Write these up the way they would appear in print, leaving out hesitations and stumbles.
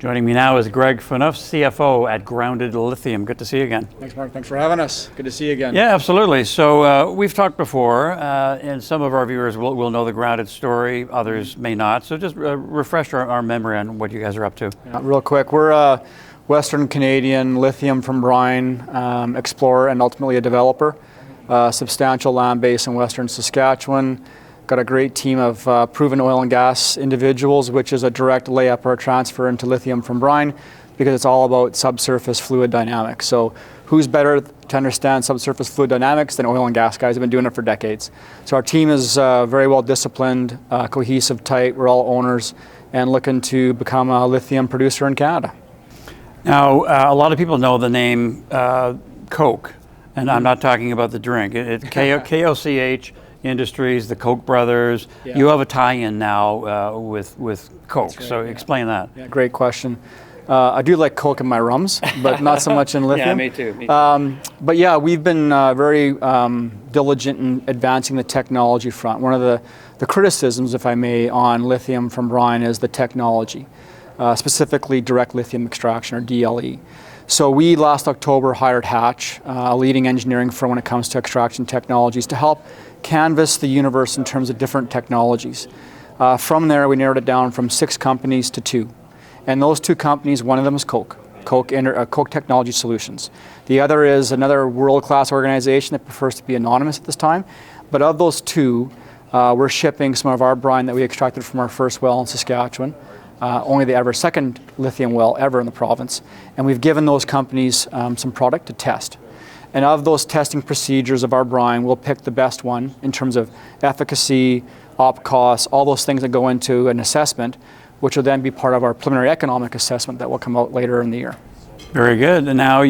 Joining me now is Greg Phaneuf, CFO at Grounded Lithium. Good to see you again. Thanks, Mark. Thanks for having us. Good to see you again. Yeah, absolutely. So we've talked before, and some of our viewers will know the Grounded story, others may not. So just refresh our memory on what you guys are up to. Yeah, real quick, we're a Western Canadian lithium from brine explorer and ultimately a developer. Substantial land base in Western Saskatchewan. Got a great team of proven oil and gas individuals, which is a direct layup or transfer into lithium from brine, because it's all about subsurface fluid dynamics. So who's better to understand subsurface fluid dynamics than oil and gas guys? Have been doing it for decades. So our team is very well disciplined, cohesive, tight. We're all owners and looking to become a lithium producer in Canada. Now, a lot of people know the name Coke, and I'm not talking about the drink. It's KOCH Industries, the Koch brothers. Yeah. You have a tie-in now with Coke, right, so explain that. Yeah, great question. I do like Coke in my rums, but not so much in lithium. Yeah, me too. But yeah, we've been very diligent in advancing the technology front. One of the criticisms, if I may, on lithium from brine is the technology, specifically direct lithium extraction, or DLE. So we last October hired Hatch, a leading engineering firm when it comes to extraction technologies, to help canvas the universe in terms of different technologies. From there, we narrowed it down from 6 companies to 2. And those 2 companies, one of them is Coke Technology Solutions. The other is another world-class organization that prefers to be anonymous at this time. But of those 2, we're shipping some of our brine that we extracted from our first well in Saskatchewan. Only the second lithium well ever in the province. And we've given those companies some product to test. And of those testing procedures of our brine, we'll pick the best one in terms of efficacy, op costs, all those things that go into an assessment, which will then be part of our preliminary economic assessment that will come out later in the year. Very good. And now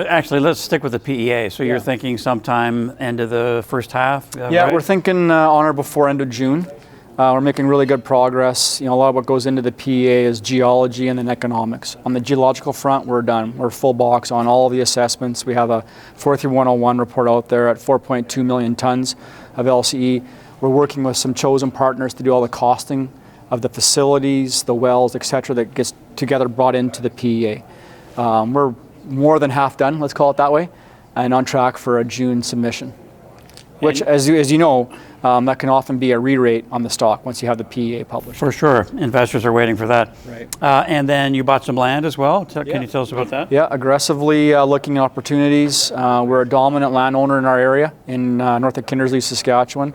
actually, let's stick with the PEA. So you're thinking sometime end of the first half? Yeah, right? We're thinking on or before end of June. We're making really good progress. You know, a lot of what goes into the PEA is geology and then economics. On the geological front, we're done. We're full box on all of the assessments. We have a 43101 report out there at 4.2 million tons of LCE. We're working with some chosen partners to do all the costing of the facilities, the wells, et cetera, that gets together brought into the PEA. We're more than half done, let's call it that way, and on track for a June submission. Which, as you know, that can often be a re-rate on the stock once you have the PEA published. For sure. Investors are waiting for that. Right. And then you bought some land as well. Can you tell us about that? Yeah, aggressively looking at opportunities. We're a dominant landowner in our area in north of Kindersley, Saskatchewan.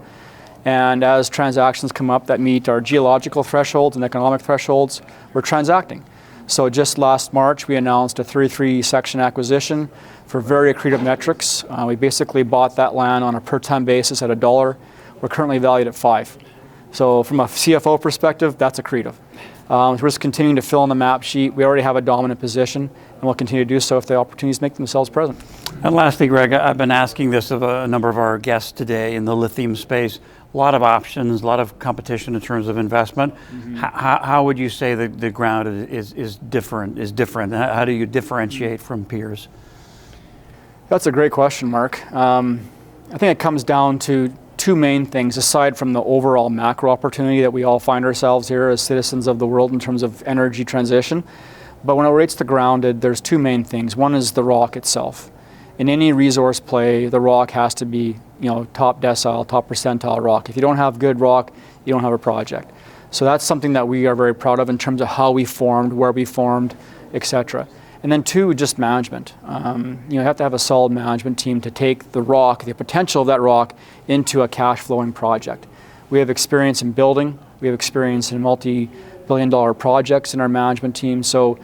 And as transactions come up that meet our geological thresholds and economic thresholds, we're transacting. So just last March, we announced a 33 section acquisition for very accretive metrics. We basically bought that land on a per ton basis at $1. We're currently valued at $5. So from a CFO perspective, that's accretive. We're just continuing to fill in the map sheet. We already have a dominant position, and we'll continue to do so if the opportunities make themselves present. And lastly, Greg, I've been asking this of a number of our guests today in the lithium space. A lot of options, a lot of competition in terms of investment. Mm-hmm. How would you say that the ground is different? How do you differentiate from peers? That's a great question, Mark. I think it comes down to 2 main things, aside from the overall macro opportunity that we all find ourselves here as citizens of the world in terms of energy transition. But when it relates to grounded, there's 2 main things. One is the rock itself. In any resource play, the rock has to be, top decile, top percentile rock. If you don't have good rock, you don't have a project. So that's something that we are very proud of in terms of how we formed, where we formed, etc. And then 2, just management. You have to have a solid management team to take the rock, the potential of that rock, into a cash flowing project. We have experience in building, we have experience in multi-billion-dollar projects in our management team. So,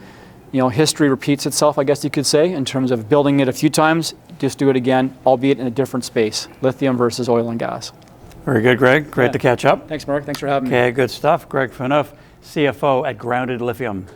history repeats itself, I guess you could say, in terms of building it a few times, just do it again, albeit in a different space, lithium versus oil and gas. Very good, Greg. Great to catch up. Thanks, Mark. Thanks for having me. Okay, good stuff. Greg Phaneuf, CFO at Grounded Lithium.